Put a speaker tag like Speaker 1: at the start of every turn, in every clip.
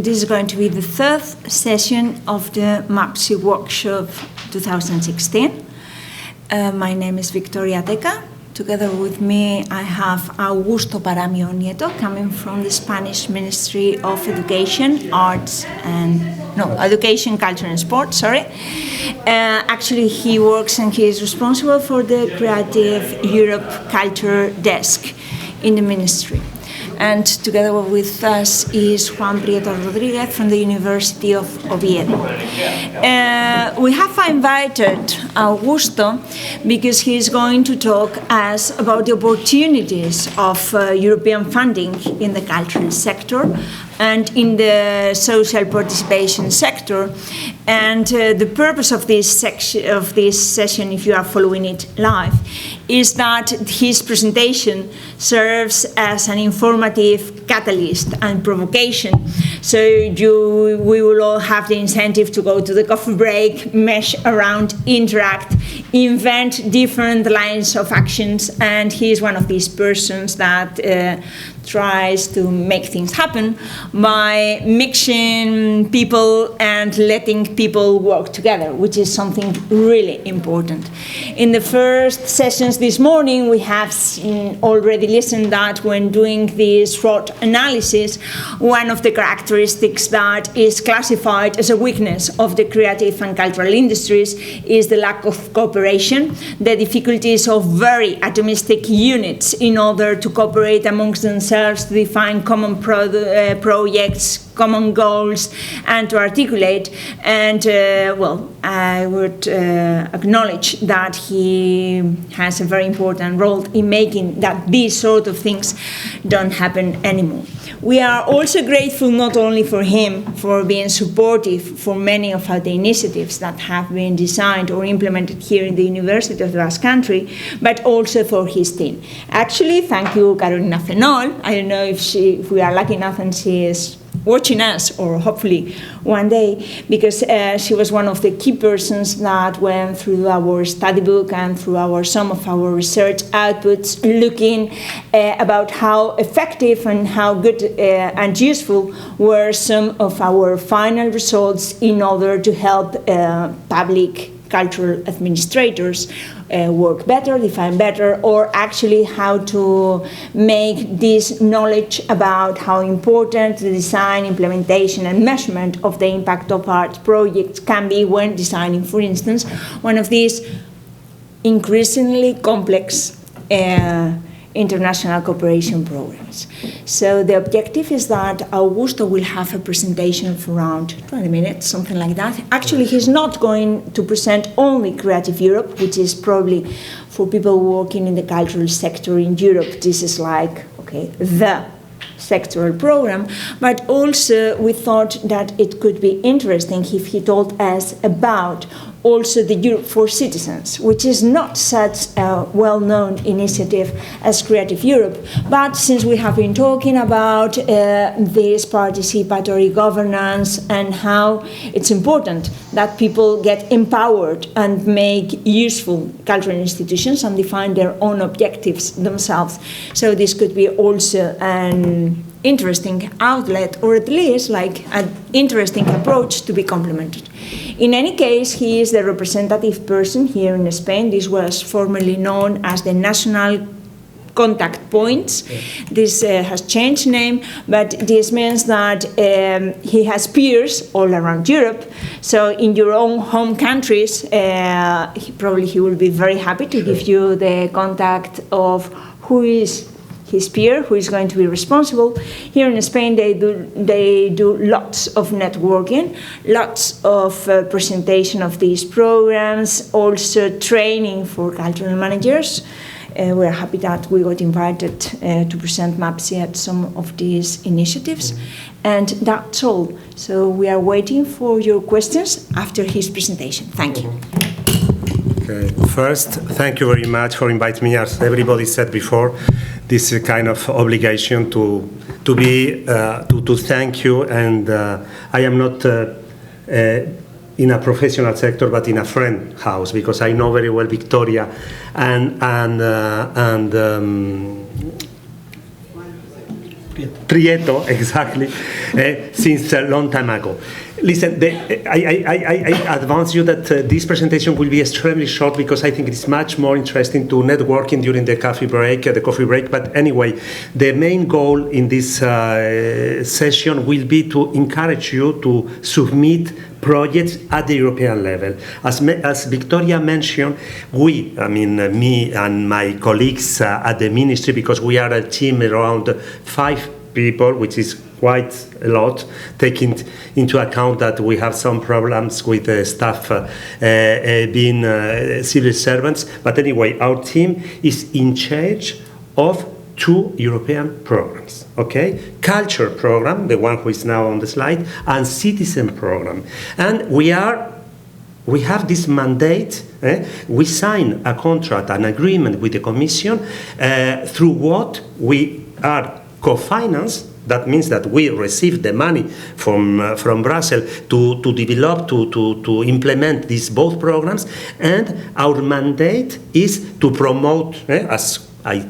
Speaker 1: this is going to be the third session of the MAPSI workshop 2016. My name is Victoria Teca. Together with me, I have Augusto Paramio Nieto, coming from the Spanish Ministry of Education, Education, Culture and Sport, sorry. Actually, he works and he is responsible for the Creative Europe Culture Desk in the Ministry. And together with us is Juan Prieto Rodriguez from the University of Oviedo. We have invited Augusto because he is going to talk us about the opportunities of European funding in the cultural sector and in the social participation sector. And the purpose of this session, if you are following it live, is that his presentation serves as an informative catalyst and provocation. So we will all have the incentive to go to the coffee break, mesh around, interact, invent different lines of actions, and he is one of these persons that tries to make things happen by mixing people and letting people work together, which is something really important. In the first sessions this morning, we have already listened that when doing this SWOT analysis, one of the characteristics that is classified as a weakness of the creative and cultural industries is the lack of cooperation, the difficulties of very atomistic units in order to cooperate amongst themselves to define common projects, common goals, and to articulate. And I would acknowledge that he has a very important role in making that these sort of things don't happen anymore. We are also grateful not only for him for being supportive for many of the initiatives that have been designed or implemented here in the University of the Basque Country, but also for his team. Actually, thank you, Carolina Fenol. I don't know if we are lucky enough and she is watching us, or hopefully one day, because she was one of the key persons that went through our study book and through some of our research outputs, looking about how effective and how good and useful were some of our final results in order to help public cultural administrators work better, define better, or actually how to make this knowledge about how important the design, implementation, and measurement of the impact of art projects can be when designing, for instance, one of these increasingly complex international cooperation programs. So the objective is that Augusto will have a presentation for around 20 minutes, something like that. Actually, he's not going to present only Creative Europe, which is probably for people working in the cultural sector in Europe, this is like, the sectoral program, but also we thought that it could be interesting if he told us about also the Europe for Citizens, which is not such a well-known initiative as Creative Europe, but since we have been talking about this participatory governance and how it's important that people get empowered and make useful cultural institutions and define their own objectives themselves. So this could be also an interesting outlet, or at least like an interesting approach to be complemented. In any case, he is the representative person here in Spain. This was formerly known as the National Contact Points. This has changed name, but this means that he has peers all around Europe. So in your own home countries, he will be very happy to give you the contact of who is his peer, who is going to be responsible. Here in Spain, they do lots of networking, lots of presentation of these programs, also training for cultural managers. We're happy that we got invited to present MAPSI at some of these initiatives. And that's all. So we are waiting for your questions after his presentation. Thank you.
Speaker 2: Okay. First, thank you very much for inviting me. As everybody said before, this is a kind of obligation to thank you. And I am not in a professional sector, but in a friend house, because I know very well Victoria Prieto, exactly, since a long time ago. Listen, I advance you that this presentation will be extremely short because I think it's much more interesting to networking during the coffee break. But anyway, the main goal in this session will be to encourage you to submit projects at the European level. As Victoria mentioned, me and my colleagues at the ministry, because we are a team around 5 people, which is quite a lot, taking into account that we have some problems with the staff being civil servants. But anyway, our team is in charge of 2 European programs, okay? Culture program, the one who is now on the slide, and citizen program. And we have this mandate. We sign a contract, an agreement with the Commission, through what we are co-financed. That means that we receive the money from Brussels to develop, to implement these both programs, and our mandate is to promote, as I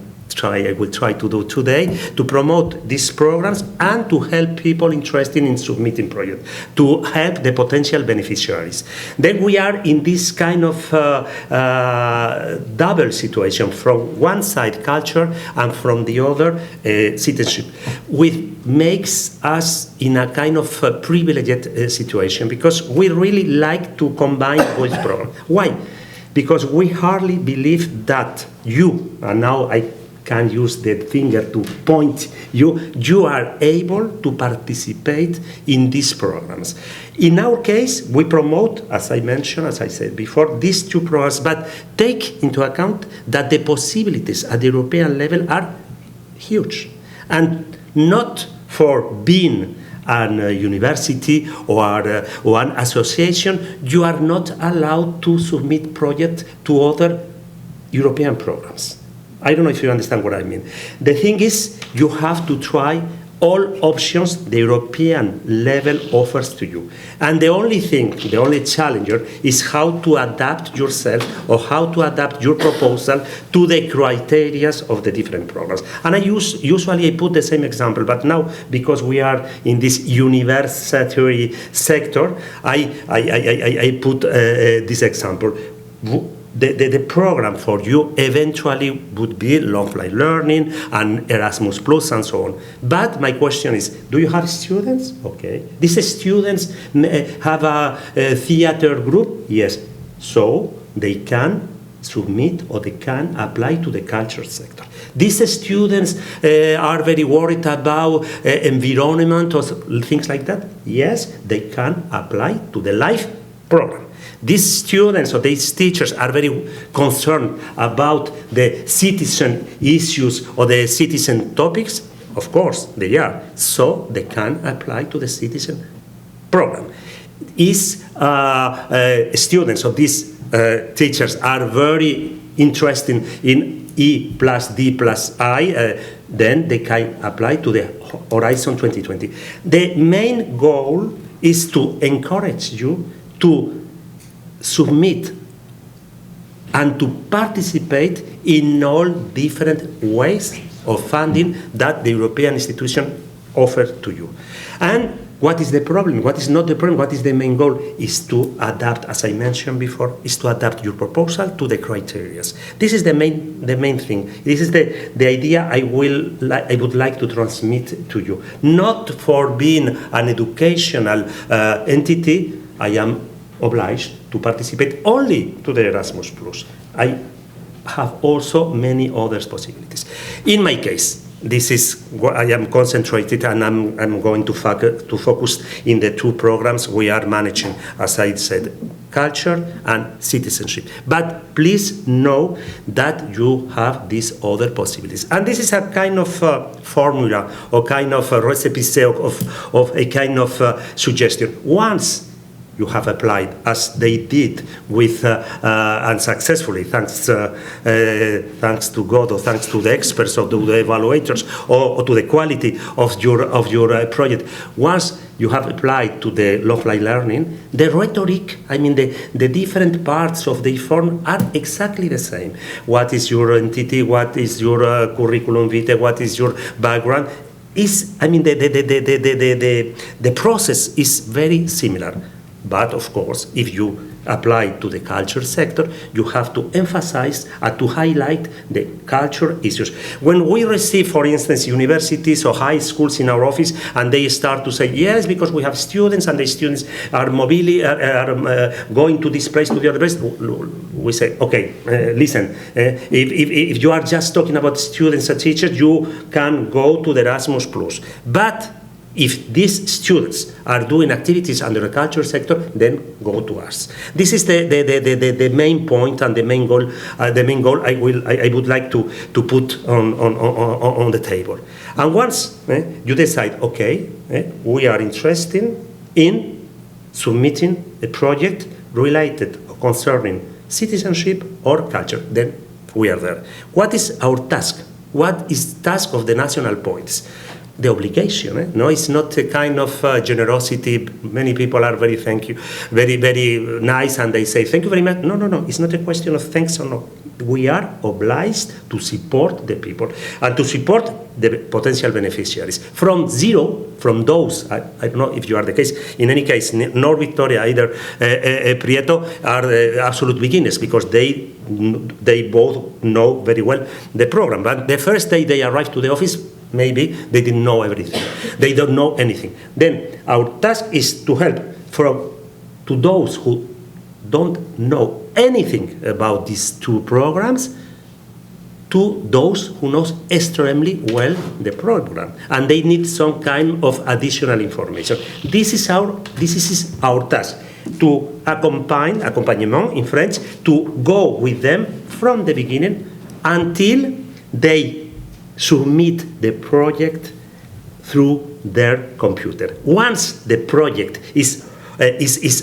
Speaker 2: will try to do today, to promote these programs and to help people interested in submitting projects, to help the potential beneficiaries. Then we are in this kind of double situation, from one side culture and from the other citizenship, which makes us in a kind of privileged situation, because we really like to combine both programs. Why? Because we hardly believe that you, and now I can use the finger to point you are able to participate in these programs. In our case, we promote, as I mentioned, as I said before, these 2 programs, but take into account that the possibilities at the European level are huge. And not for being an university or an association, you are not allowed to submit projects to other European programs. I don't know if you understand what I mean. The thing is, you have to try all options the European level offers to you. And the only challenger is how to adapt yourself or how to adapt your proposal to the criteria of the different programs. And usually I put the same example, but now because we are in this university sector, I put this example. The program for you eventually would be lifelong learning and Erasmus Plus and so on. But my question is, do you have students? Okay. These students have a theater group? Yes. So they can submit or they can apply to the culture sector. These students are very worried about environment or things like that? Yes, they can apply to the LIFE program. These students or these teachers are very concerned about the citizen issues or the citizen topics. Of course, they are. So they can apply to the citizen program. Students of these teachers are very interested in E plus D plus I, then they can apply to the Horizon 2020. The main goal is to encourage you to submit and to participate in all different ways of funding that the European institution offer to you. And what is the problem? What is not the problem? What is the main goal? Is to adapt, as I mentioned before, is to adapt your proposal to the criteria. This is the main thing. This is the idea I would like to transmit to you. Not for being an educational entity, I am obliged to participate only to the Erasmus Plus. I have also many other possibilities. In my case, this is what I am concentrated, and I'm going to focus in the 2 programs we are managing, as I said, culture and citizenship. But please know that you have these other possibilities. And this is a kind of formula or kind of a recipe of a kind of suggestion. Once you have applied, as they did with and successfully, thanks to God or thanks to the experts or to the evaluators or to the quality of your project. Once you have applied to the lifelong learning, the rhetoric, the different parts of the form are exactly the same. What is your entity? What is your curriculum vitae? What is your background? is, I mean, the process is very similar. But of course, if you apply to the culture sector, you have to emphasize and to highlight the culture issues. When we receive, for instance, universities or high schools in our office, and they start to say, yes, because we have students, and the students are going to this place, to the other place, we say, okay, listen, if you are just talking about students and teachers, you can go to the Erasmus+. But if these students are doing activities under the culture sector, then go to us. This is the main point and the main goal. I would like to put on the table. And once you decide, okay, we are interested in submitting a project related or concerning citizenship or culture, then we are there. What is our task? What is the task of the national points? The obligation, no, it's not a kind of generosity. Many people are very very nice, and they say thank you very much. No, it's not a question of thanks or no. We are obliged to support the people and to support the potential beneficiaries from zero, from those. I don't know if you are the case. In any case, nor Victoria, either Prieto are absolute beginners, because they both know very well the program. But the first day they arrived to the office, maybe they didn't know everything. They don't know anything. Then our task is to help to those who don't know anything about these two programs, to those who know extremely well the program, and they need some kind of additional information. This is our task, to accompagnement in French, to go with them from the beginning until they submit the project through their computer. Once the project is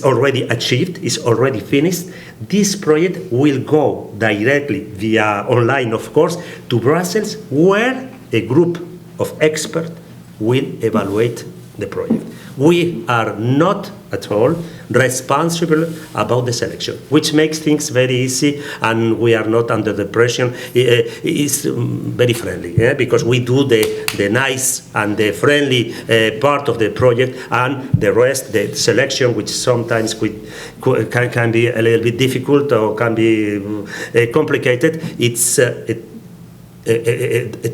Speaker 2: already achieved, is already finished, this project will go directly via online, of course, to Brussels, where a group of experts will evaluate the project. We are not at all responsible about the selection, which makes things very easy, and we are not under the pressure. It's very friendly, because we do the nice and the friendly part of the project, and the rest, the selection, which sometimes can be a little bit difficult or can be complicated. It's a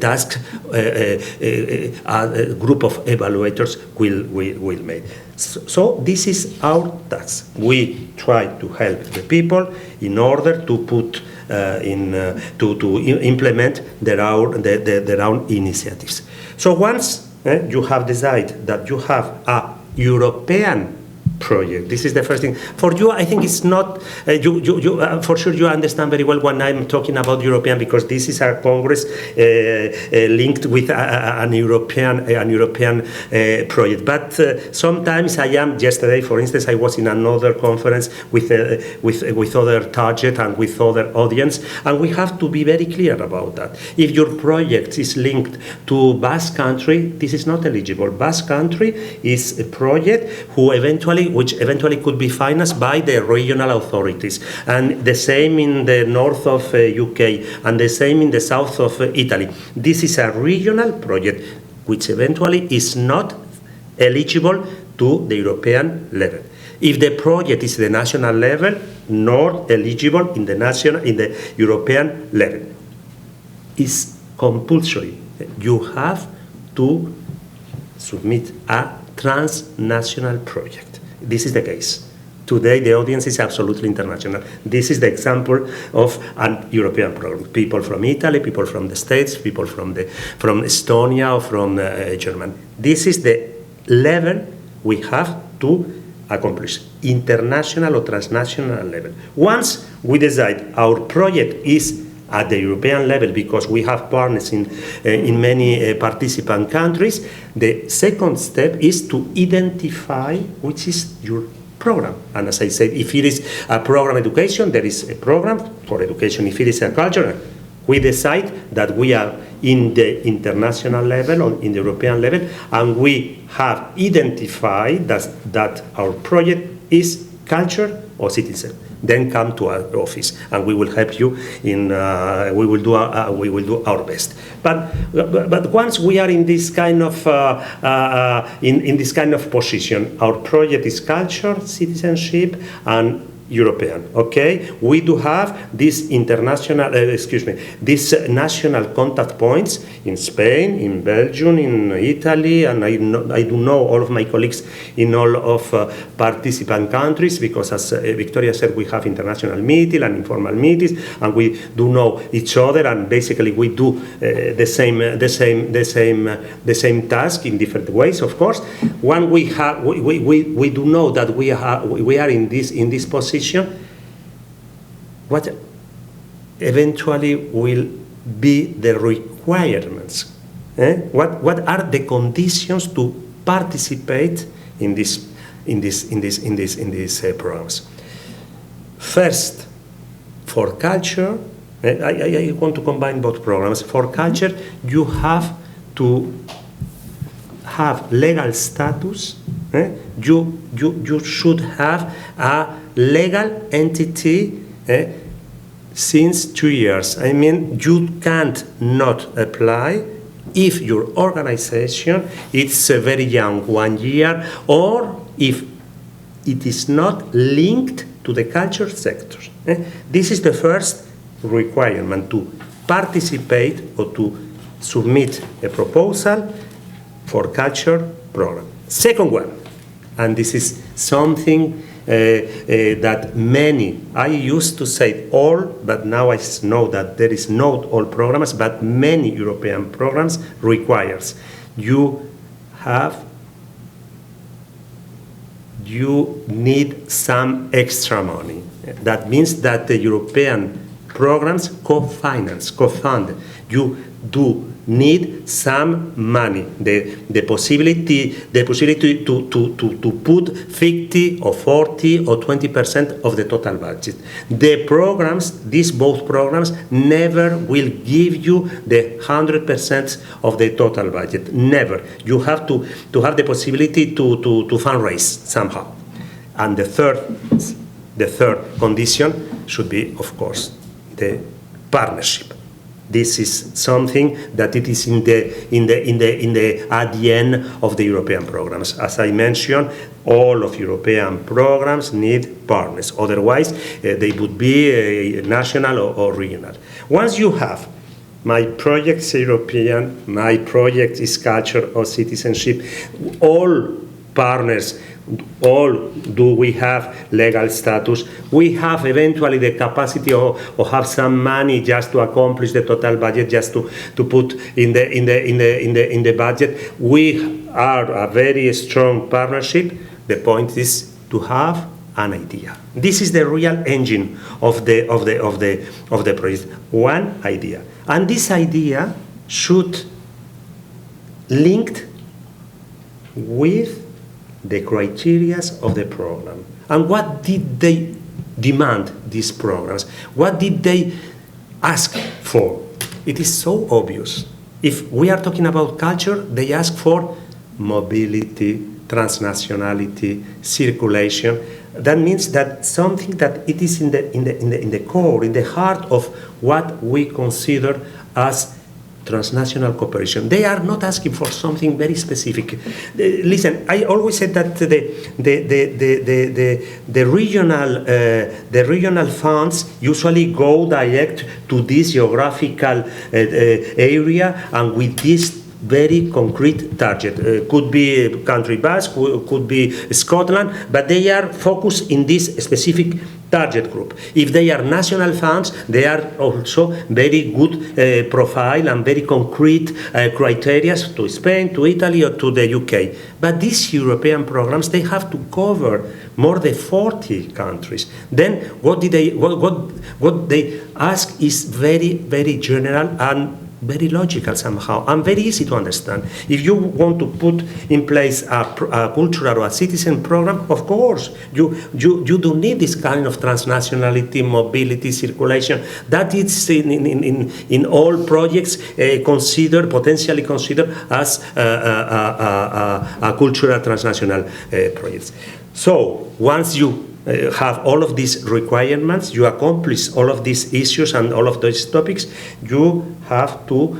Speaker 2: task a group of evaluators will make. So this is our task. We try to help the people in order to put to implement their own initiatives. So once you have decided that you have a European project, this is the first thing. For you, I think it's not, for sure you understand very well when I'm talking about European, because this is a Congress linked with an European project. But sometimes I am, yesterday, for instance, I was in another conference with other target and with other audience, and we have to be very clear about that. If your project is linked to Basque Country, this is not eligible. Basque Country is a project which eventually could be financed by the regional authorities, and the same in the north of UK, and the same in the south of Italy. This is a regional project which eventually is not eligible to the European level. If the project is the national level, not eligible in the European level. It's compulsory. You have to submit a transnational project. This is the case. Today, the audience is absolutely international. This is the example of an European program. People from Italy, people from the States, people from Estonia or from Germany. This is the level we have to accomplish, international or transnational level. Once we decide our project is at the European level, because we have partners in many participant countries, the second step is to identify which is your program. And as I said, if it is a program education, there is a program for education. If it is a culture, we decide that we are in the international level or in the European level, and we have identified that our project is culture or citizen. then come to our office, and we will help you. We will do our best. But once we are in this kind of in this kind of position, our project is culture, citizenship, and European. Okay, we do have these these national contact points in Spain, in Belgium, in Italy, and I do know all of my colleagues in all of participant countries, because as Victoria said, we have international meetings and informal meetings, and we do know each other, and basically we do the same task in different ways. Of course, when we do know that we are in this position. What eventually will be the requirements? What are the conditions to participate in these programs? First, for culture, I want to combine both programs. For culture, you have to have legal status. You should have a legal entity since 2 years. I mean, you can't not apply if your organization is very young, 1 year, or if it is not linked to the culture sector. This is the first requirement to participate or to submit a proposal for culture program. Second one, and this is something that many, I used to say all, but now I know that there is not all programs, but many European programs requires you need some extra money. That means that the European programs co-fund. You do need some money, the possibility to put 50 or 40 or 20% of the total budget. The programs, both programs, never will give you the 100% of the total budget. Never. You have to have the possibility to fundraise somehow. And the third condition should be, of course, the partnership. This is something that it is at the end of the European programs. As I mentioned, all of European programs need partners. Otherwise, they would be national or regional. Once you have my project is European, my project is culture or citizenship, all partners, all do we have legal status. We have eventually the capacity of have some money just to accomplish the total budget, just to put in the budget. We are a very strong partnership. The point is to have an idea. This is the real engine of the project. One idea, and this idea should linked with the criteria of the program. And what did they demand, these programs? What did they ask for? It is so obvious. If we are talking about culture, they ask for mobility, transnationality, circulation. That means that something that it is in the core, in the heart of what we consider as transnational cooperation. They are not asking for something very specific. Listen, I always said that the regional funds usually go direct to this geographical area and with this very concrete target. Could be country Basque, could be Scotland, but they are focused in this specific target group. If they are national funds, they are also very good profile and very concrete criteria to Spain, to Italy, or to the UK. But these European programs, they have to cover more than 40 countries. Then what they ask is very, very general and very logical somehow, and very easy to understand. If you want to put in place a cultural or a citizen program, of course, you do need this kind of transnationality, mobility, circulation. That is in all projects potentially considered as a cultural transnational projects. So once you have all of these requirements, you accomplish all of these issues and all of those topics, you have to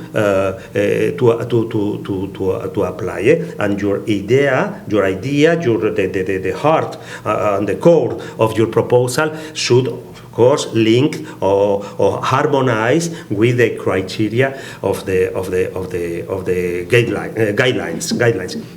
Speaker 2: apply it. And your idea, the heart and the core of your proposal should, of course, link or harmonize with the criteria of the guidelines.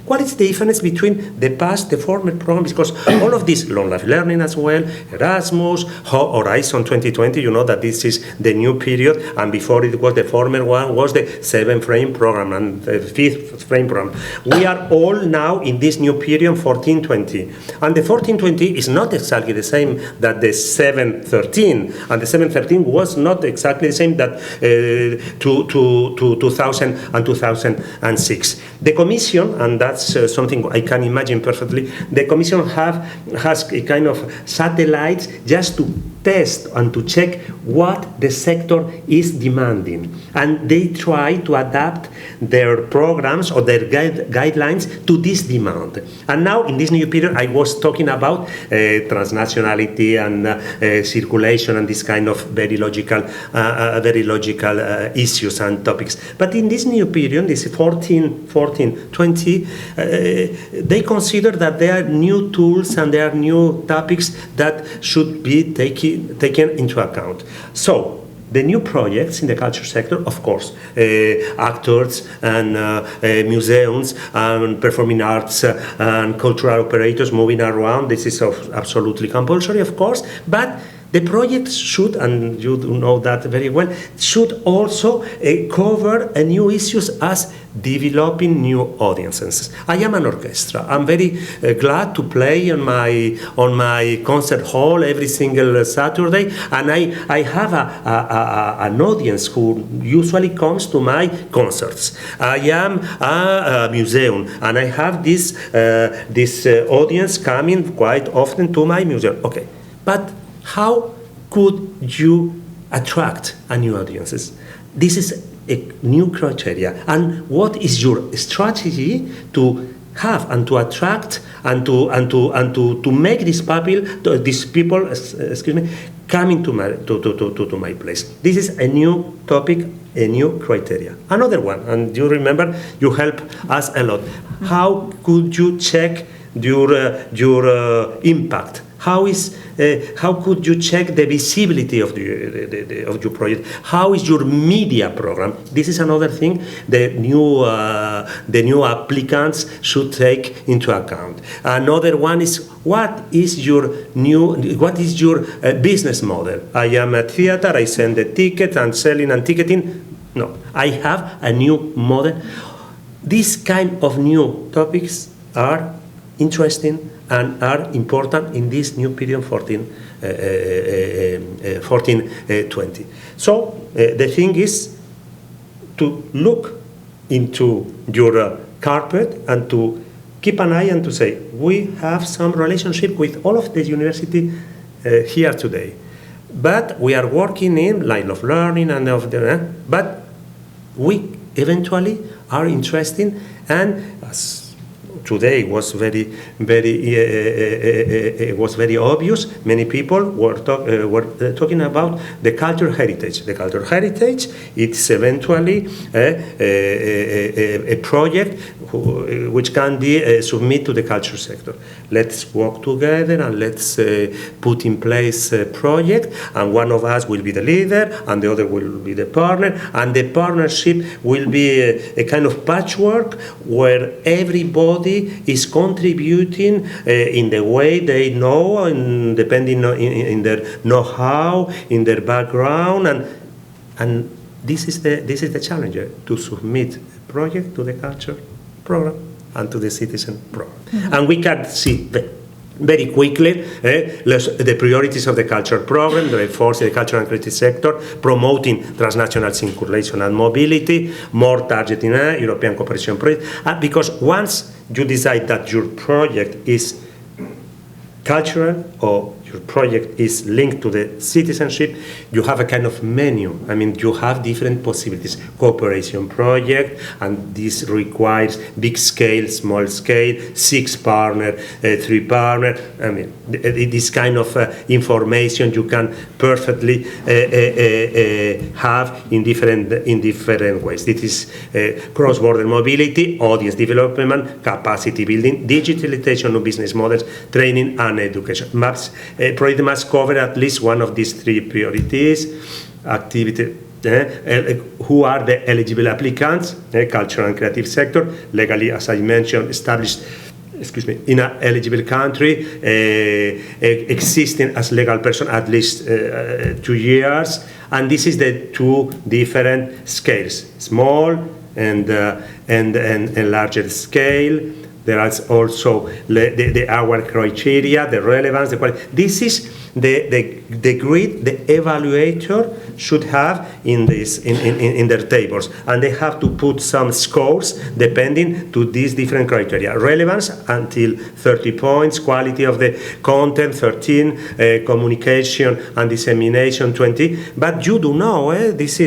Speaker 2: What is the difference between the past, the former programs? Because all of this long life learning as well, Erasmus, Horizon 2020, you know that this is the new period, and before it was the former one was the 7th frame program and the 5th frame program. We are all now in this new period, 1420, and the 1420 is not exactly the same that the 713. And the 713 was not exactly the same that 2000 and 2006. The Commission, and that's something I can imagine perfectly, the Commission has a kind of satellites just to test and to check what the sector is demanding. And they try to adapt their programs or their guidelines to this demand. And now, in this new period, I was talking about transnationality and circulation and this kind of very logical issues and topics. But in this new period, this 20, they consider that there are new tools and there are new topics that should be taken into account. So, the new projects in the culture sector, of course, actors and museums and performing arts and cultural operators moving around, this is absolutely compulsory, of course, but the project should, and you know that very well, should also cover new issues as developing new audiences. I am an orchestra. I'm very glad to play on my concert hall every single Saturday, and I have an audience who usually comes to my concerts. I am a museum, and I have this audience coming quite often to my museum. Okay, but how could you attract a new audiences? This is a new criteria. And what is your strategy to have and to attract and to make these people coming to my place? This is a new topic, a new criteria. Another one, and you remember, you help us a lot. How could you check your impact? How could you check the visibility of your project? How is your media program? This is another thing the new applicants should take into account. Another one is what is your business model? I am a theater. I send the ticket and selling and ticketing. No, I have a new model. These kind of new topics are interesting and are important in this new period 1420. So the thing is to look into your carpet and to keep an eye and to say, we have some relationship with all of the university here today. But we are working in line of learning and but we eventually are interested, and as today was very obvious. Many people were talking about the cultural heritage. The cultural heritage, it's eventually a project which can be submitted to the culture sector. Let's work together and let's put in place a project, and one of us will be the leader and the other will be the partner, and the partnership will be a kind of patchwork where everybody is contributing in the way they know, and depending in their know-how, in their background, and this is the challenge, to submit a project to the culture program and to the citizen program. Mm-hmm. And we can see very quickly the priorities of the culture program, reinforcing the cultural and creative sector, promoting transnational circulation and mobility, more targeting European cooperation projects, because once you decide that your project cultural or your project is linked to the citizenship, you have a kind of menu. I mean, you have different possibilities. Cooperation project, and this requires big scale, small scale, 6 partner, 3 partner. I mean, this kind of information you can perfectly have in different ways. It is cross-border mobility, audience development, capacity building, digitalization of business models, training and education. Project must cover at least one of these 3 priorities. Activity, who are the eligible applicants? Cultural and creative sector, legally, as I mentioned, established in an eligible country, existing as legal person at least 2 years. And this is the 2 different scales, small and larger scale. There is also our criteria, the relevance, the quality. This is the grid the evaluator should have in their tables, and they have to put some scores depending to these different criteria. Relevance until 30 points, quality of the content 13, communication and dissemination 20. But you do know these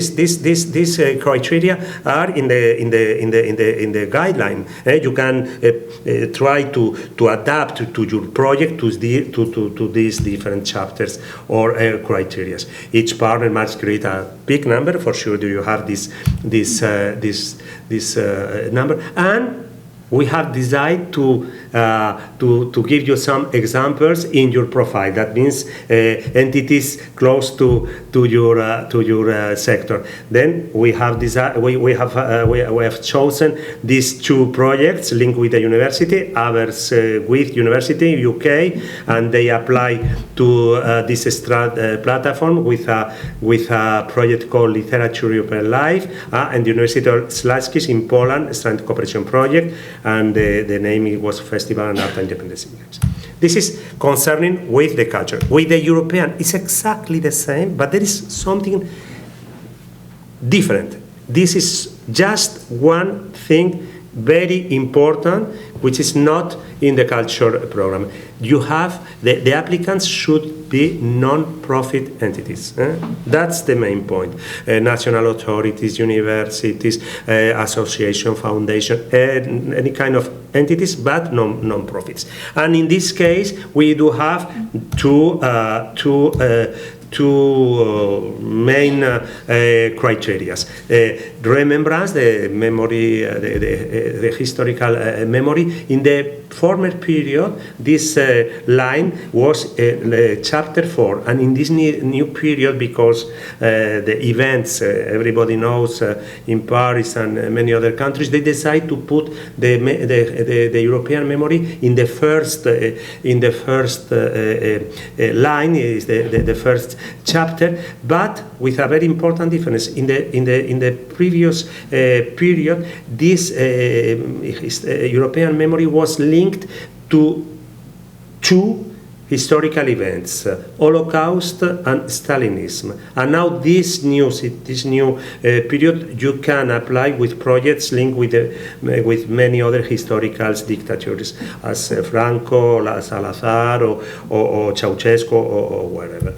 Speaker 2: criteria are in the guideline. You can try to adapt to your project to these different chapters or criteria. Each partner must create a big number. For sure, do you have this number? And we have decided to give you some examples in your profile. That means entities close to your sector. Then we have chosen these 2 projects linked with the university, others with university UK, and they apply to this platform with a project called Literature European Life, and the University of Śląsk in Poland, Strand Cooperation Project, and the name was Festival and Art Independence Index. This is concerning with the culture. With the European, it's exactly the same, but there is something different. This is just one thing very important, which is not in the culture program. You have, the applicants should be non-profit entities. That's the main point. National authorities, universities, association, foundation, any kind of entities, but non-profits. And in this case, we do have two main criteria. Remembrance, the memory, the historical memory. In the former period, this line was chapter 4, and in this new period, because the events everybody knows in Paris and many other countries, they decide to put the European memory in the first line, is the first chapter, but with a very important difference. In the previous period, this European memory was linked to 2 historical events, Holocaust and Stalinism. And now this new period, you can apply with projects linked with many other historical dictators, as Franco, Salazar, or Ceausescu, or whatever.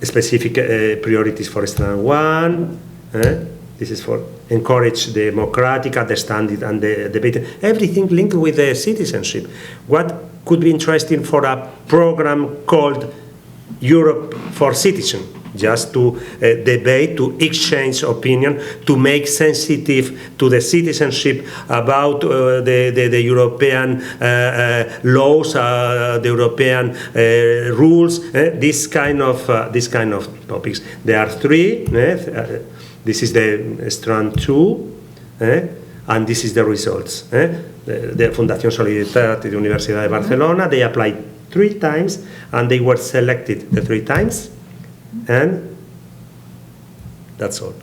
Speaker 2: Specific priorities for strand 1. This is for encourage democratic understanding and the debate. Everything linked with the citizenship. What could be interesting for a program called Europe for Citizens? Just to debate, to exchange opinion, to make sensitive to the citizenship about the European laws, the European rules, this kind of topics. There are 3. This is the strand 2, and this is the results. The Fundación Solidaritat de Universidad de Barcelona, they applied 3 times, and they were selected the 3 times. And that's all.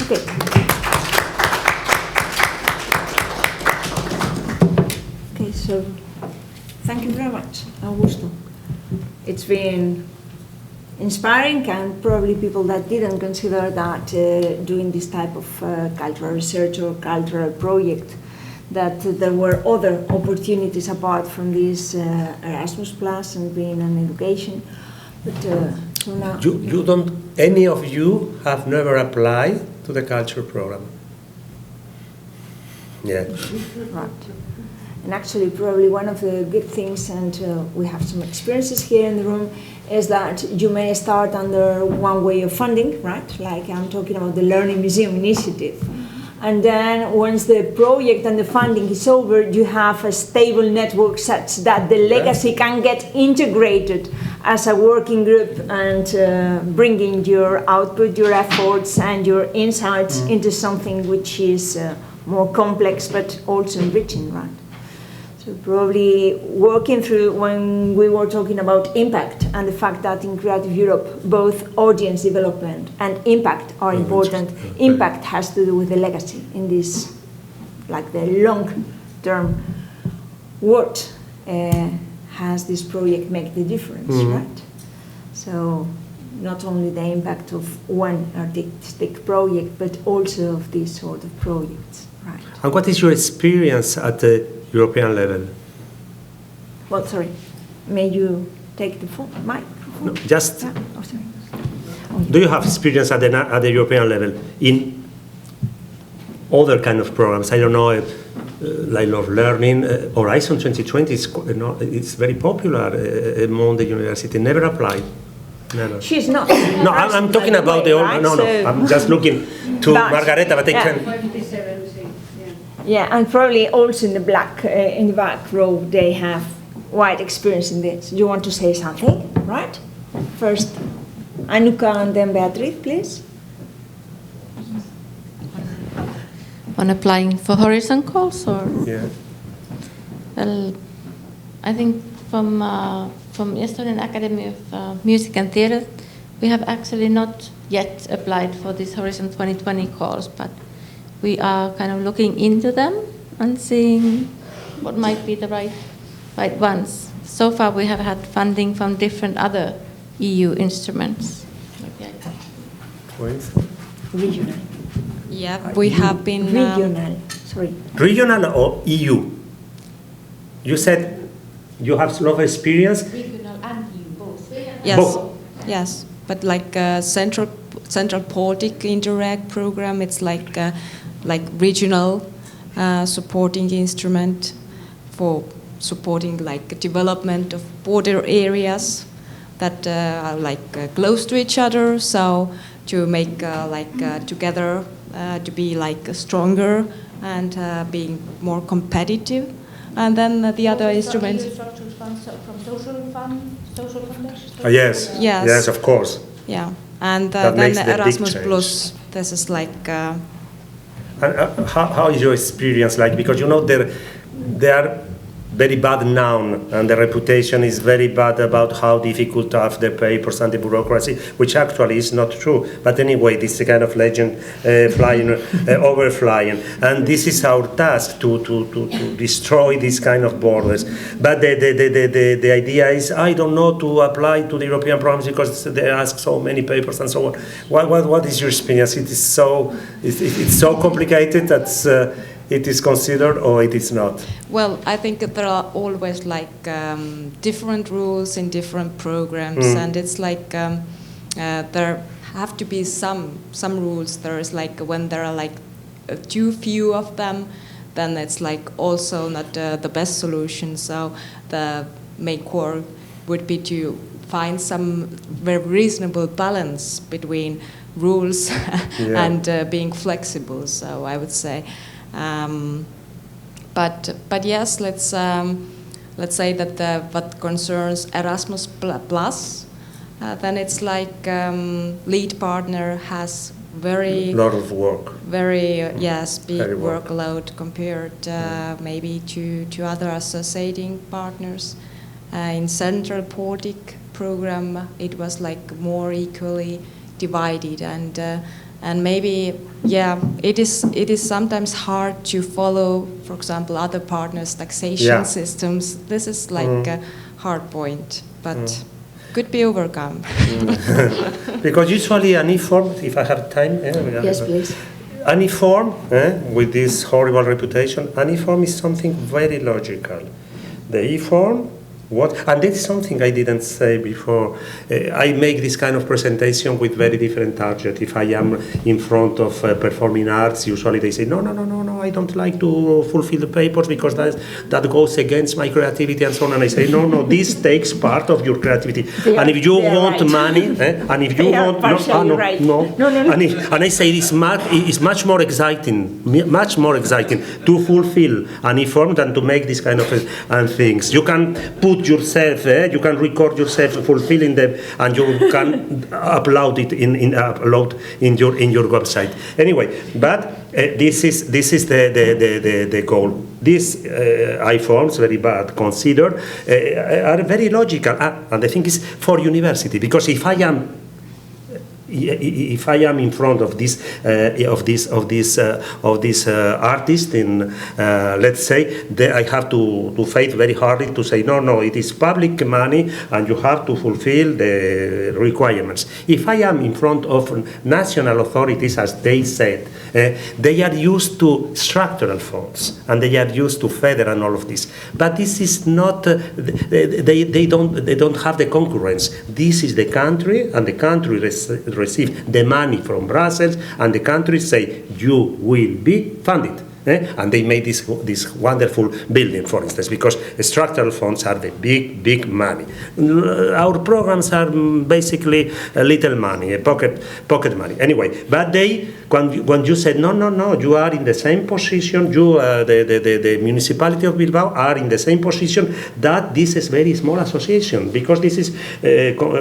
Speaker 1: Okay. Okay, so thank you very much, Augusto. It's been inspiring, and probably people that didn't consider that doing this type of cultural research or cultural project that there were other opportunities apart from this Erasmus Plus and being an education. But so now
Speaker 2: you don't. Any of you have never applied to the culture program? Yeah.
Speaker 1: Right. And actually, probably one of the good things, and we have some experiences here in the room, is that you may start under one way of funding, right? Like I'm talking about the Learning Museum Initiative. And then once the project and the funding is over, you have a stable network such that the legacy can get integrated as a working group and bringing your output, your efforts, and your insights into something which is more complex but also enriching, right? So probably working through when we were talking about impact and the fact that in Creative Europe both audience development and impact are important. Impact has to do with the legacy in this, like the long-term. What has this project make the difference, right? So not only the impact of one artistic project, but also of these sort of projects, right?
Speaker 2: And what is your experience at the European level?
Speaker 1: Well, sorry, may you take the microphone?
Speaker 2: No, just.
Speaker 1: Yeah. Oh, sorry.
Speaker 2: Do you have experience at the European level in other kind of programs? I don't know, like Love Learning, Horizon 2020 is it's very popular among the university. Never applied. Never.
Speaker 1: She's not.
Speaker 2: No, I'm talking about the old. Right? No, I'm just looking to Margareta, but I can.
Speaker 1: Yeah, and probably also in the back row, they have wide experience in this. You want to say something, right? First, Anuka and then Beatriz, please.
Speaker 3: On applying for Horizon calls, or?
Speaker 2: Yeah.
Speaker 3: Well, I think from Estonian Academy of Music and Theatre, we have actually not yet applied for these Horizon 2020 calls, but we are kind of looking into them and seeing what might be the right ones. So far, we have had funding from different other EU instruments.
Speaker 1: Regional.
Speaker 4: Yeah, we have been...
Speaker 1: Regional, sorry.
Speaker 2: Regional or EU? You said you have a lot of experience?
Speaker 3: Regional and EU, both.
Speaker 4: Yes,
Speaker 2: Both.
Speaker 4: yes, but like Central Baltic Interact program, it's like regional supporting instrument for supporting like development of border areas that are like close to each other. So to make together to be like stronger and being more competitive. And then the other instruments.
Speaker 3: From social foundations?
Speaker 2: Yes. Yes, of course.
Speaker 4: Yeah, and
Speaker 2: That
Speaker 4: then
Speaker 2: makes the big
Speaker 4: Erasmus
Speaker 2: change.
Speaker 4: Plus. This is like.
Speaker 2: How is your experience like? Because you know they are very bad now, and the reputation is very bad about how difficult are the papers and the bureaucracy, which actually is not true. But anyway, this is a kind of legend flying, overflying, and this is our task to destroy this kind of borders. But the idea is, I don't know to apply to the European programs because they ask so many papers and so on. What is your experience? It is it's so complicated that. It is considered or it is not?
Speaker 4: Well, I think that there are always like different rules in different programs, and it's like there have to be some rules. There is like when there are like too few of them, then it's like also not the best solution. So the main core would be to find some very reasonable balance between rules and being flexible. So I would say. But yes, let's say that what concerns Erasmus Plus, then it's like lead partner has very
Speaker 2: lot of work,
Speaker 4: very big
Speaker 2: very
Speaker 4: workload compared maybe to other associating partners. In Central Baltic program, it was like more equally divided and maybe, it is sometimes hard to follow, for example, other partners' taxation systems. This is like a hard point, but could be overcome.
Speaker 2: Because usually an e-form, if I have time,
Speaker 1: yes, please.
Speaker 2: Aniform, with this horrible reputation, aniform is something very logical. The E-form, and that's something I didn't say before. I make this kind of presentation with very different target. If I am in front of performing arts, usually they say, no, I don't like to fulfill the papers because that goes against my creativity and so on. And I say, no, this takes part of your creativity. And if you want
Speaker 1: right.
Speaker 2: money, and if you want,
Speaker 1: right.
Speaker 2: no. And I say it's much more exciting to fulfill an E-form than to make this kind of things. You can put yourself, you can record yourself fulfilling them, and you can upload it in your website. Anyway, but this is the goal. These I-forms, very bad considered, are very logical, and the thing is for university, because if I am in front of this artist, in let's say, I have to fight very hard to say no, it is public money and you have to fulfill the requirements. If I am in front of national authorities, as they said, they are used to structural funds and they are used to FEDER and all of this. But this is not. They don't have the concurrence. This is the country, and the country receive the money from Brussels, and the country say you will be funded. And they made this wonderful building, for instance, because structural funds are the big money. Our programs are basically a little money, a pocket money. Anyway, but when you said no, you are in the same position. You, the municipality of Bilbao, are in the same position that this is very small association, because this is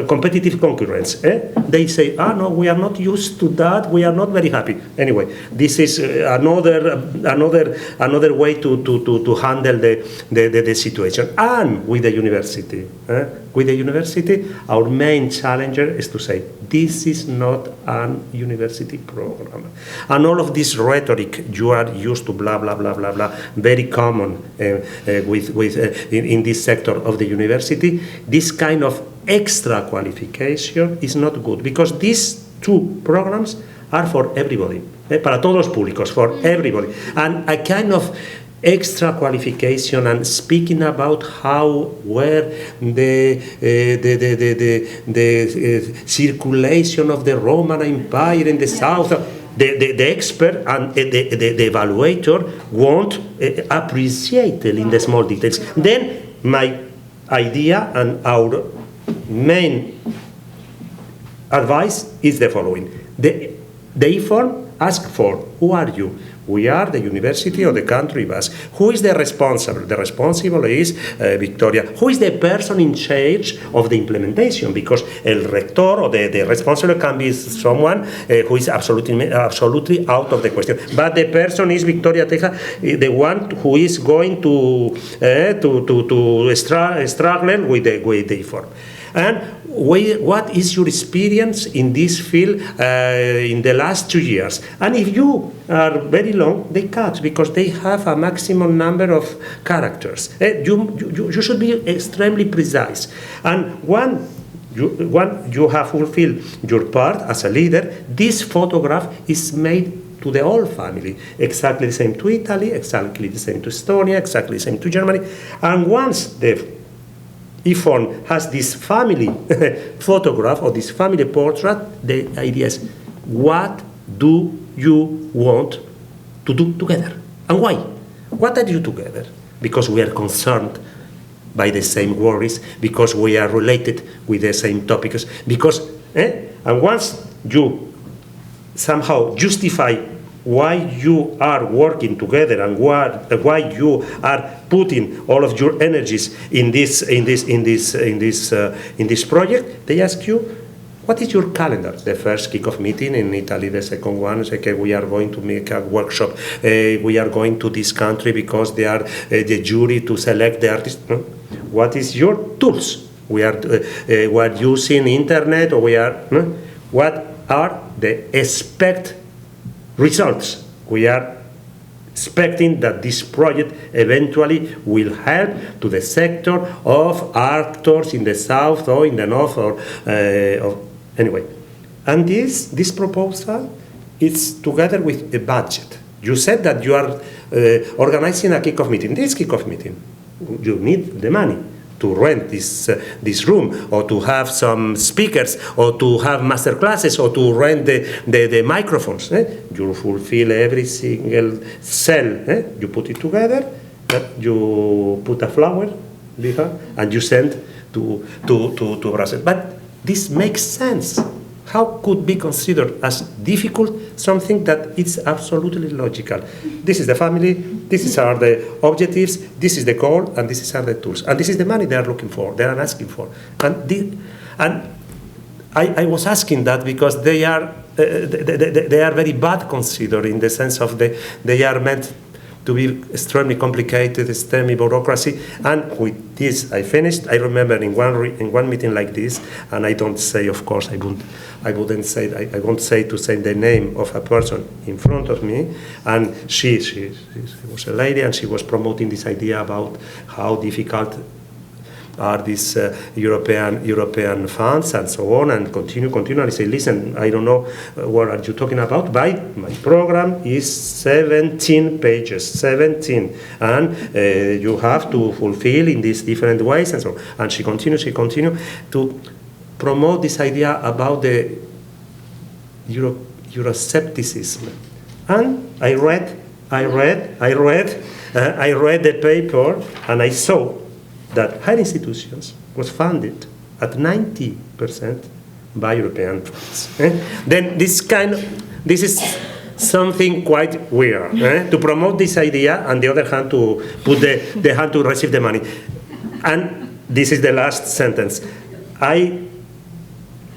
Speaker 2: competitive concurrence. They say, no, we are not used to that. We are not very happy. Anyway, this is another way to handle the situation. And with the university, our main challenger is to say this is not an university program, and all of this rhetoric you are used to, blah blah blah blah blah, very common in this sector of the university. This kind of extra qualification is not good, because these two programs are for everybody, para todos los públicos, for everybody. And a kind of extra qualification and speaking about where the circulation of the Roman Empire in the south, the expert and the evaluator won't appreciate in the small details. Then my idea and our main advice is the following. The E-form asks for, who are you? We are the university or the country bus. Who is the responsible? The responsible is Victoria. Who is the person in charge of the implementation? Because el rector or the responsible can be someone who is absolutely out of the question. But the person is Victoria Teja, the one who is going to struggle with the E-form. And what is your experience in this field in the last 2 years? And if you are very long, they cut, because they have a maximum number of characters. You should be extremely precise. And once you have fulfilled your part as a leader, this photograph is made to the whole family. Exactly the same to Italy, exactly the same to Estonia, exactly the same to Germany. And once the E-form has this family photograph or this family portrait, the idea is, what do you want to do together? And why? What are you together? Because we are concerned by the same worries, because we are related with the same topics, because, and once you somehow justify why you are working together and why you are putting all of your energies in this project, they ask you, what is your calendar? The first kick-off meeting in Italy, the second one is okay, we are going to make a workshop. We are going to this country because they are the jury to select the artist. What is your tools? We are using internet, or what are the results? We are expecting that this project eventually will help to the sector of actors in the south or in the north, or anyway. And this proposal it's together with a budget. You said that you are organizing a kickoff meeting. This kickoff meeting, you need the money to rent this room, or to have some speakers, or to have master classes, or to rent the microphones. You fulfill every single cell. You put it together, you put a flower behind, and you send to Brussels. But this makes sense. How could be considered as difficult something that is absolutely logical? This is the family, these are the objectives, this is the goal, and these are the tools. And this is the money they are looking for, they are asking for. And I was asking that because they are very bad considered, in the sense of they are meant to be extremely complicated, extremely bureaucracy. And with this, I finished. I remember in one meeting like this, and I don't say, of course, I won't say the name of a person in front of me. And she was a lady, and she was promoting this idea about how difficult are these European funds and so on, and continue. And I say, listen, I don't know what are you talking about. My program is 17 pages, 17, and you have to fulfill in these different ways and so on. And she continued to promote this idea about the Euroscepticism. And I read the paper, and I saw that higher institutions was funded at 90% by European funds. Then this is something quite weird, to promote this idea, and the other hand to put the hand to receive the money. And this is the last sentence. I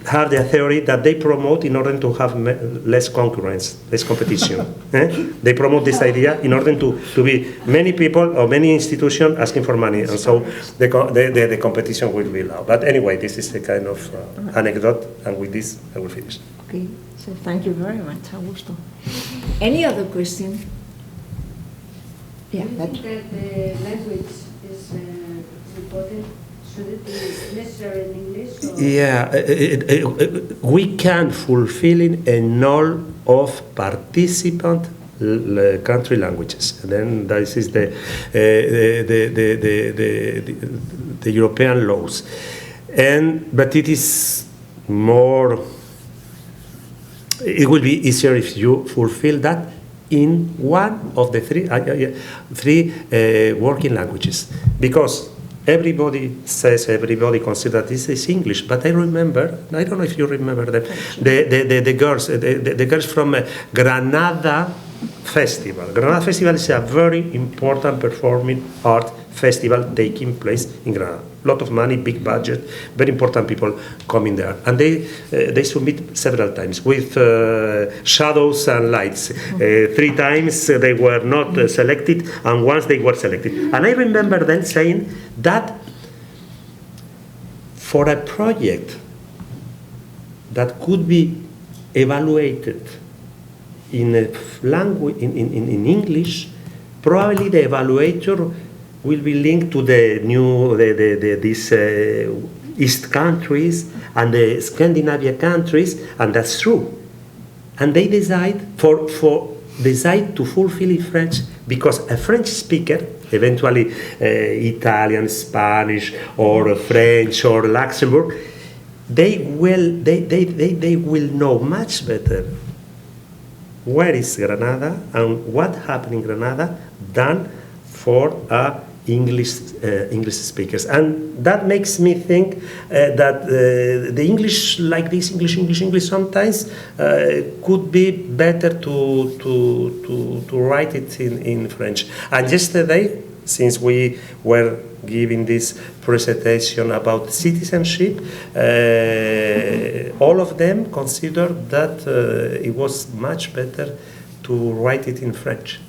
Speaker 2: have the theory that they promote in order to have less concurrence, less competition. They promote this idea in order to be many people or many institutions asking for money, and so the competition will be low. But anyway, this is a kind of anecdote, and with this I will finish.
Speaker 1: Okay, so thank you very much, Augusto. Any other question? Yeah.
Speaker 5: Do you think that the language is important? Should it be necessary in English? Or?
Speaker 2: Yeah, we can fulfill in all of participant country languages. And then this is the European laws. But it is more. It will be easier if you fulfill that in one of the three working languages, because everybody considers this is English. But I remember, I don't know if you remember the girls from Granada Festival. Granada Festival is a very important performing art festival taking place in Granada. A lot of money, big budget, very important people coming there. And they submit several times with shadows and lights. 3 times they were not selected, and once they were selected. And I remember them saying that for a project that could be evaluated in a language, in English, probably the evaluator will be linked to these East countries and the Scandinavian countries, and that's true. And they decide to fulfill in French, because a French speaker, eventually Italian, Spanish, or French, or Luxembourg, they will know much better where is Granada and what happened in Granada than for English speakers. And that makes me think that the English like this, English sometimes could be better to write it in French. And yesterday, since we were giving this presentation about citizenship, all of them considered that it was much better to write it in French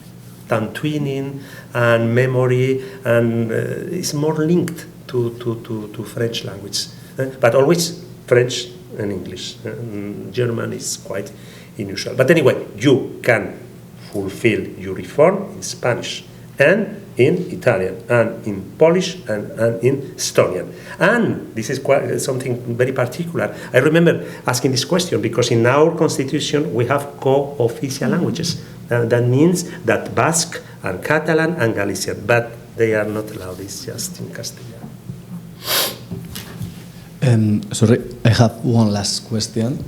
Speaker 2: than twinning and memory, and it's more linked to French language. But always French and English. German is quite unusual. But anyway, you can fulfill your reform in Spanish and in Italian, and in Polish, and in Estonian. And this is quite something very particular. I remember asking this question because in our constitution we have co-official languages. That means that Basque and Catalan and Galician, but they are not allowed, it's just in Castellano.
Speaker 6: Sorry, I have one last question.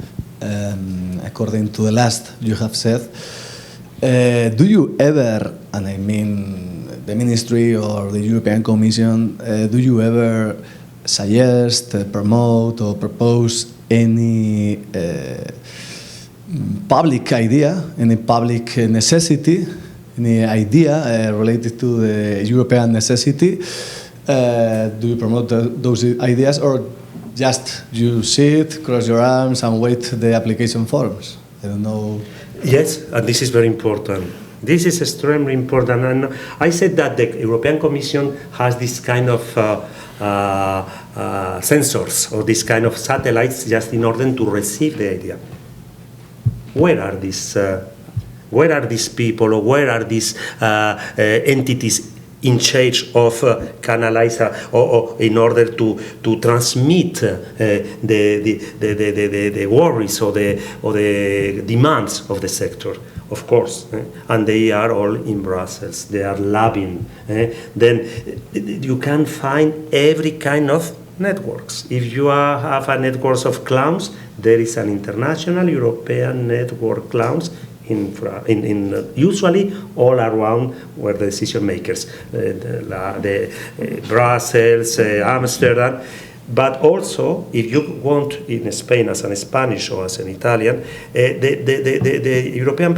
Speaker 6: According to the last you have said, do you ever, and I mean the Ministry or the European Commission, do you ever suggest, promote or propose any public idea, any public necessity, any idea related to the European necessity? Do you promote those ideas, or just you sit, cross your arms and wait the application forms? I don't know.
Speaker 2: Yes, and this is very important. This is extremely important. And I said that the European Commission has this kind of sensors or this kind of satellites just in order to receive the idea. Where are these people, or where are these entities in charge of canalize or in order to transmit the worries or the demands of the sector, of course, and they are all in Brussels. They are labbing. Then you can find every kind of networks. If you have a network of clowns, there is an international European network clowns in usually all around where the decision makers, Brussels, Amsterdam, but also if you want in Spain as an Spanish or as an Italian, the European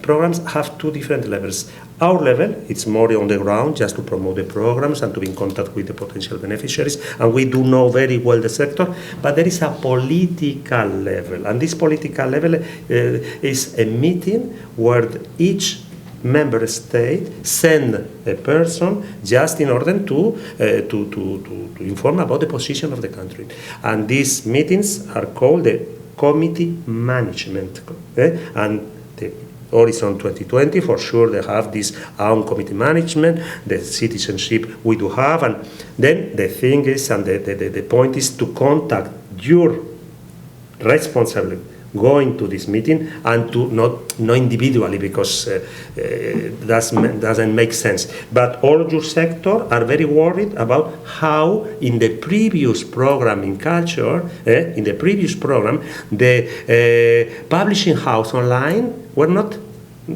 Speaker 2: programs have two different levels. Our level, it's more on the ground, just to promote the programs and to be in contact with the potential beneficiaries, and we do know very well the sector, but there is a political level, and this political level is a meeting where each member state send a person just in order to inform about the position of the country. And these meetings are called the committee management, and the Horizon 2020, for sure, they have this own committee management, the citizenship we do have, and then the thing is, and the point is to contact your responsible going to this meeting, and to not individually, because doesn't make sense. But all your sector are very worried about how in the previous program in culture, in the previous program, the publishing house online were not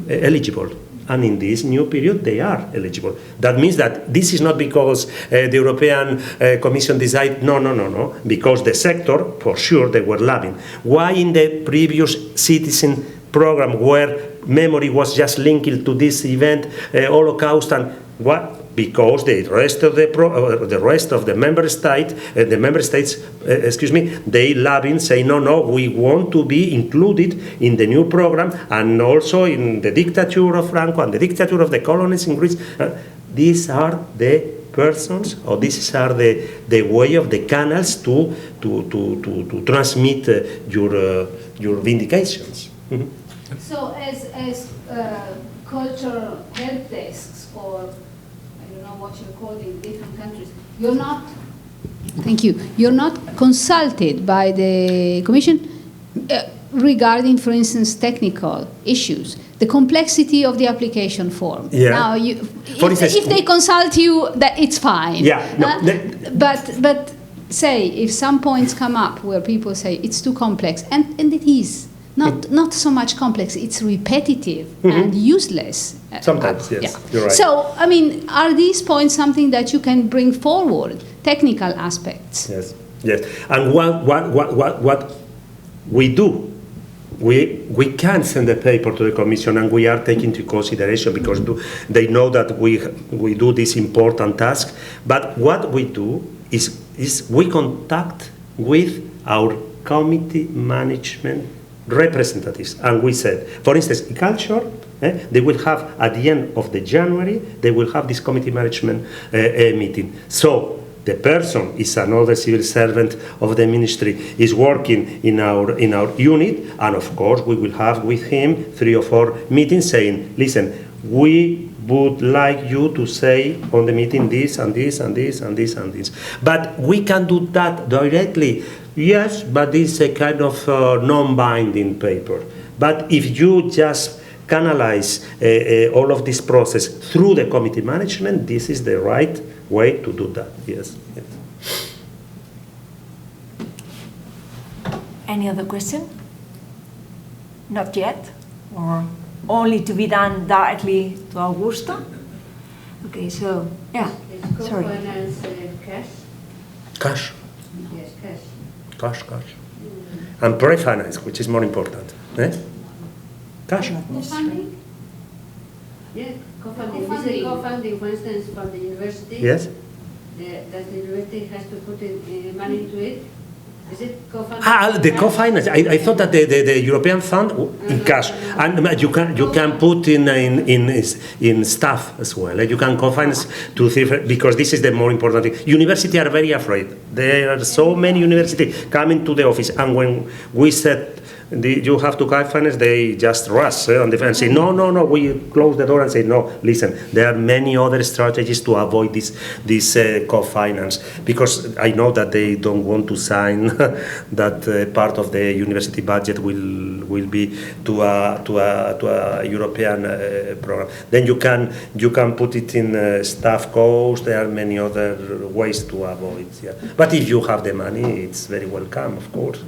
Speaker 2: eligible. And in this new period, they are eligible. That means that this is not because the European Commission decided, no, because the sector, for sure, they were lagging. Why in the previous citizen program, where memory was just linked to this event, Holocaust, and what? Because the rest of the member states, they lagging, say no, we want to be included in the new program, and also in the dictature of Franco and the dictature of the colonies in Greece. These are the persons, or these are the way of the canals to transmit your vindications. Mm-hmm.
Speaker 5: So as cultural help desks, or what you're called in different countries, you're not consulted by the Commission regarding, for instance, technical issues, the complexity of the application form.
Speaker 2: Yeah.
Speaker 5: Now, if they consult you, that it's fine.
Speaker 2: Yeah. No,
Speaker 5: but say if some points come up where people say it's too complex, and it is. Not so much complex, it's repetitive and useless.
Speaker 2: Sometimes, yes, you're right.
Speaker 5: So, I mean, are these points something that you can bring forward, technical aspects?
Speaker 2: Yes. And what we do, we can send a paper to the Commission, and we are taking into consideration, because they know that we do this important task. But what we do is we contact with our committee management representatives, and we said, for instance, in culture, they will have at the end of the January, they will have this committee management meeting. So the person is another civil servant of the ministry, is working in our unit, and of course we will have with him 3 or 4 meetings saying, listen, we would like you to say on the meeting this and this and this and this and this. But we can do that directly. Yes, but it's a kind of non-binding paper. But if you just canalize all of this process through the committee management, this is the right way to do that. Yes. Yes.
Speaker 1: Any other question? Not yet? Or only to be done directly to Augusto? Okay, so, yeah, sorry.
Speaker 7: Co-finance cash?
Speaker 2: Cash.
Speaker 7: Yes, cash.
Speaker 2: Cash. And pre-finance, which is more important. Cash.
Speaker 7: Co-funding? Yeah, co-funding. Co-funding, for instance, from the university.
Speaker 2: Yes.
Speaker 7: Does the university has to put in money into it? Is it co-funding?
Speaker 2: The co-finance. I thought that the European fund in cash, and you can put in staff as well. You can co-finance to different, because this is the more important thing. Universities are very afraid. There are so many universities coming to the office, and when we said you have to co-finance, they just rush and say no. We close the door and say no. Listen, there are many other strategies to avoid this co-finance, because I know that they don't want to sign that part of the university budget will be to a European program. Then you can put it in staff costs. There are many other ways to avoid. Yeah. But if you have the money, it's very welcome, of course.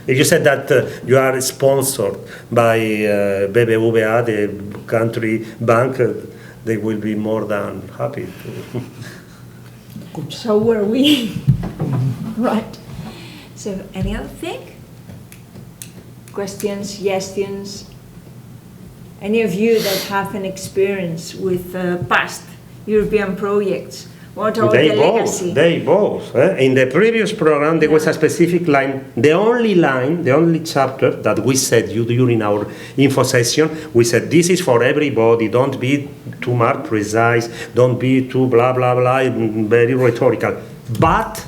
Speaker 2: If you said that you are sponsored by BBVA, the country bank, they will be more than happy to.
Speaker 1: So were we. Right. So any other thing? Questions, suggestions? Any of you that have an experience with past European projects? What are the legacy?
Speaker 2: They both. In the previous program, there was a specific line, the only chapter that we said during our info session, we said this is for everybody, don't be too much precise, don't be too blah, blah, blah, very rhetorical. But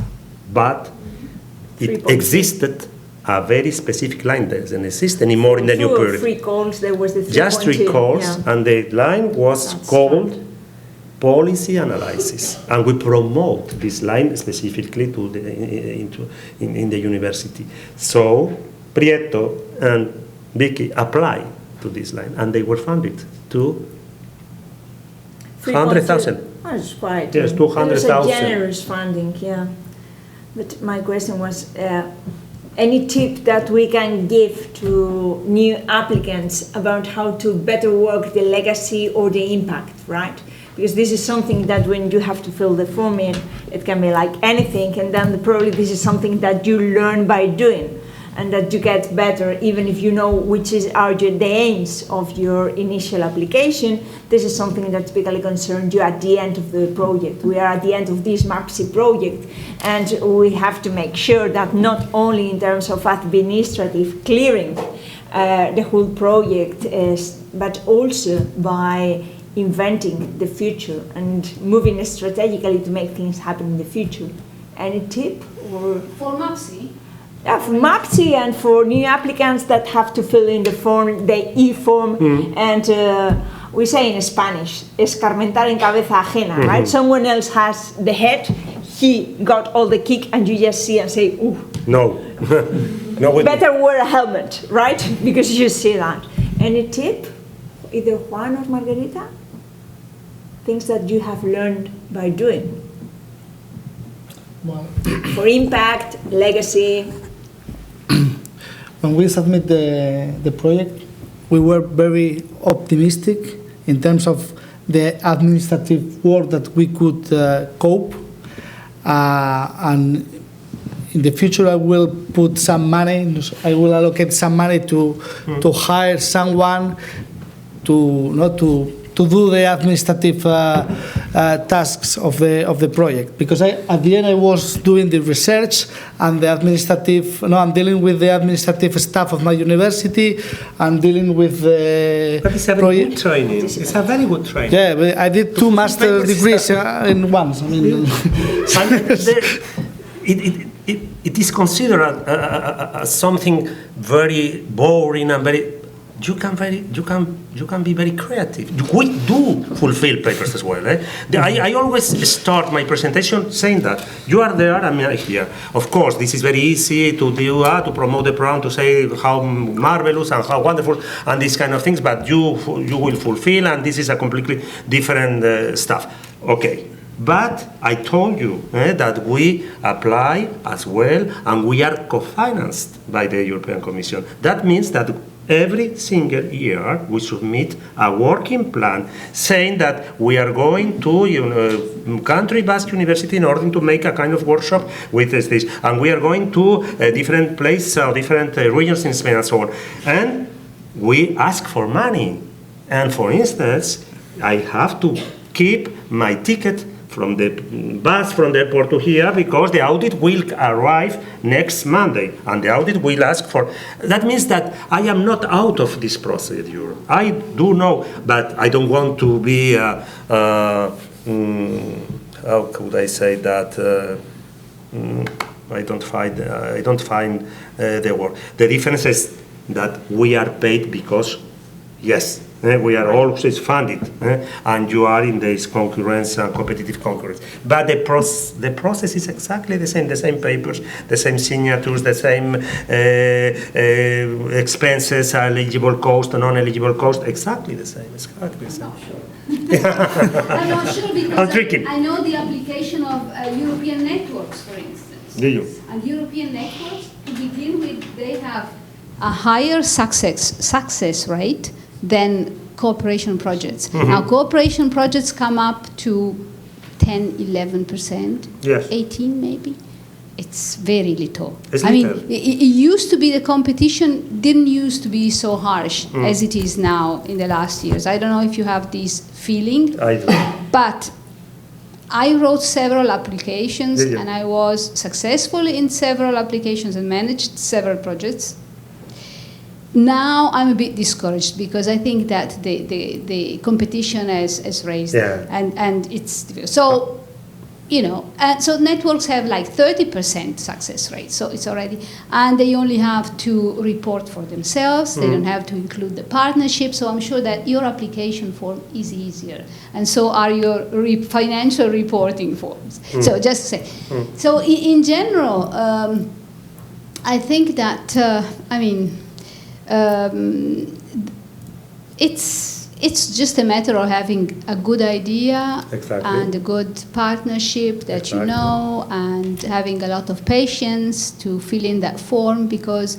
Speaker 2: it existed a very specific line. That doesn't exist anymore in the new period.
Speaker 1: 3 calls, there was the 3.2.
Speaker 2: Just 3 calls, yeah. And the line was called policy analysis, and we promote this line specifically to in the university. So Prieto and Vicky apply to this line, and they were funded to 100,000.
Speaker 1: That's quite.
Speaker 2: Yes, 200,000.
Speaker 1: Generous funding, yeah. But my question was, any tip that we can give to new applicants about how to better work the legacy or the impact, right? Because this is something that when you have to fill the form in, it can be like anything, and then probably this is something that you learn by doing, and that you get better even if you know which are the aims of your initial application. This is something that typically concerns you at the end of the project. We are at the end of this MAPSI project, and we have to make sure that not only in terms of administrative clearing the whole project, but also by inventing the future and moving strategically to make things happen in the future. Any tip? Or
Speaker 5: for MAPSI?
Speaker 1: Yeah, for MAPSI and for new applicants that have to fill in the form, the e-form, and we say in Spanish, escarmentar en cabeza ajena, right? Someone else has the head, he got all the kick, and you just see and say, ooh.
Speaker 2: No. No.
Speaker 1: Better wear a helmet, right? Because you see that. Any tip? Either Juan or Margarita? Things that you have learned by doing.
Speaker 8: Well,
Speaker 1: for impact, legacy.
Speaker 8: When we submit the project, we were very optimistic in terms of the administrative work that we could cope. And in the future, I will put some money. I will allocate some money to hire someone to do the administrative tasks of the project, because at the end I was doing the research and the administrative. I'm dealing with the administrative staff of my university. I'm dealing with the.
Speaker 2: But it's a very good training. It's a very good training.
Speaker 8: Yeah, but I did 2 master degrees in once. I mean,
Speaker 2: it is considered as something very boring and very. you can be very creative. We do fulfill papers as well. I always start my presentation saying that you are there, I'm here. Of course, this is very easy to do, to promote the program, to say how marvelous and how wonderful and these kind of things, but you will fulfill, and this is a completely different stuff. Okay. But I told you that we apply as well, and we are co-financed by the European Commission. That means that every single year we submit a working plan saying that we are going to country Basque University in order to make a kind of workshop with this, and we are going to different places or different regions in Spain and so on. And we ask for money. And for instance, I have to keep my ticket from the bus from the airport to here, because the audit will arrive next Monday, and the audit will ask for. That means that I am not out of this procedure. I do know, but I don't want to be. How could I say that? I don't find the word. The difference is that we are paid because, yes. We are always funded, and you are in this concurrence and competitive concurrence. But the process is exactly the same papers, the same signatures, the same expenses, eligible cost, non-eligible cost, exactly the same. Exactly the same.
Speaker 5: I'm not sure because
Speaker 2: I'm tricky.
Speaker 5: I know the application of European networks, for instance.
Speaker 2: Do you?
Speaker 5: And European networks, to begin with, they have a higher success rate than cooperation projects.
Speaker 2: Mm-hmm.
Speaker 5: Now, cooperation projects come up to 10, 11%,
Speaker 2: yes.
Speaker 5: 18 maybe. It's very little.
Speaker 2: It's
Speaker 5: I mean,
Speaker 2: little.
Speaker 5: it used to be, the competition didn't used to be so harsh as it is now in the last years. I don't know if you have this feeling.
Speaker 2: I do.
Speaker 5: But I wrote several applications, and I was successful in several applications and managed several projects. Now I'm a bit discouraged because I think that the competition has raised, and it's so, and so networks have like 30% success rate, so it's already, and they only have to report for themselves. They don't have to include the partnership. So I'm sure that your application form is easier, and so are your financial reporting forms. So just to say, so in general, I think that it's just a matter of having a good idea and a good partnership that you know, and having a lot of patience to fill in that form, because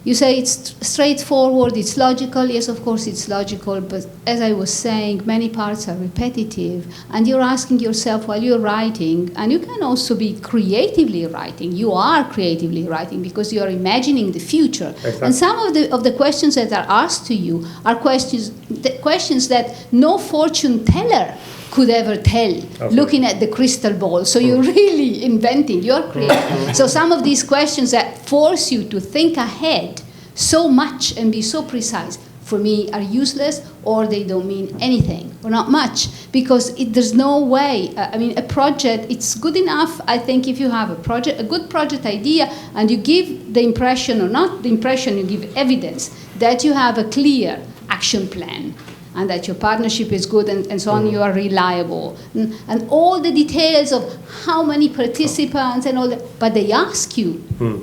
Speaker 5: you say it's straightforward, it's logical. Yes, of course it's logical, but as I was saying, many parts are repetitive, and you're asking yourself while you're writing, and you can also be creatively writing. You are creatively writing because you're imagining the future. And some of the questions that are asked to you are questions that no fortune teller could ever tell, looking at the crystal ball. So you're really inventing, you're creating. So some of these questions that force you to think ahead so much and be so precise, for me, are useless, or they don't mean anything, or not much, because there's no way. A project, it's good enough, I think, if you have a good project idea, and you give the impression, or not the impression, you give evidence that you have a clear action plan, and that your partnership is good, and so on, you are reliable. And all the details of how many participants and all that, but they ask you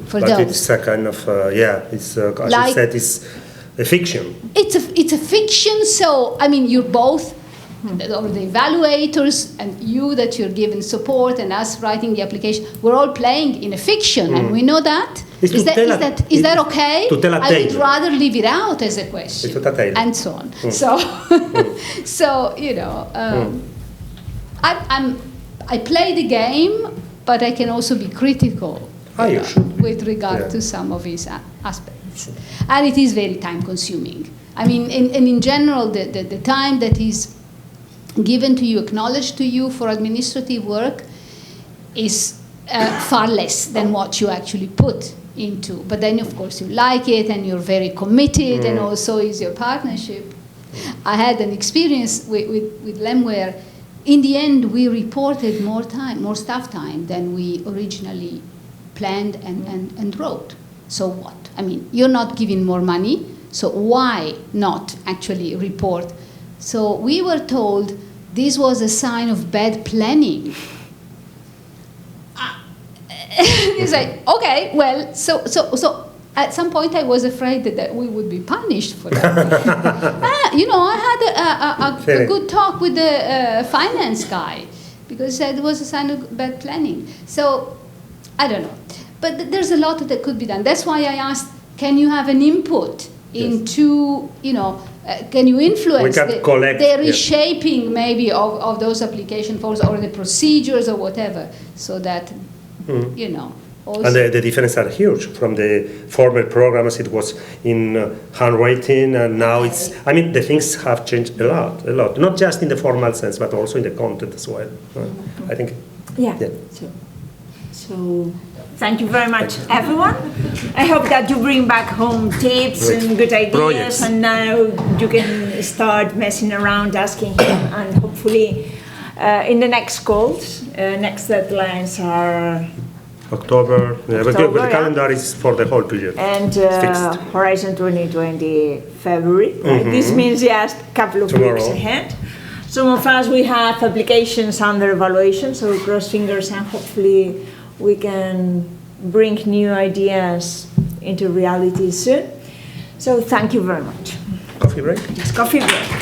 Speaker 5: for those.
Speaker 2: But it's a kind of, it's, as like, you said, it's a fiction.
Speaker 5: It's a fiction, so, you're both, or the evaluators, and you that you're giving support, and us writing the application, we're all playing in a fiction, and we know that. Is that okay?
Speaker 2: To tell a
Speaker 5: I
Speaker 2: tale.
Speaker 5: would rather leave it out as a question, and so on. So, I play the game, but I can also be critical with regard to some of its aspects, and it is very time-consuming. In general, the time that is given to you, acknowledged to you for administrative work, is far less than what you actually put into. But then, of course, you like it, and you're very committed, and also is your partnership. I had an experience with LEM where, in the end, we reported more staff time than we originally planned and wrote. So what? You're not giving more money, So why not actually report? So we were told this was a sign of bad planning. It's like, okay, well, so at some point I was afraid that we would be punished for that. You know, I had a good talk with the finance guy because he said it was a sign of bad planning. So I don't know. But there's a lot that could be done. That's why I asked, can you have an input into, you know, can you influence the reshaping maybe of those application forms or the procedures or whatever, so that, you know. Also.
Speaker 2: And the differences are huge from the former programs. It was in handwriting, and now it's, I mean, the things have changed a lot. Not just in the formal sense, but also in the content as well. I think.
Speaker 1: Yeah. So thank you very much, everyone. I hope that you bring back home tips and good ideas, projects. And now you can start messing around, asking him, and hopefully in the next calls, next deadlines are October, but the calendar is for the whole period. And Horizon 2020 February. This means just a couple of weeks ahead. Some of us, we have applications under evaluation, so cross fingers, and hopefully we can bring new ideas into reality soon. So thank you very much.
Speaker 2: Coffee break?
Speaker 1: Yes, coffee break.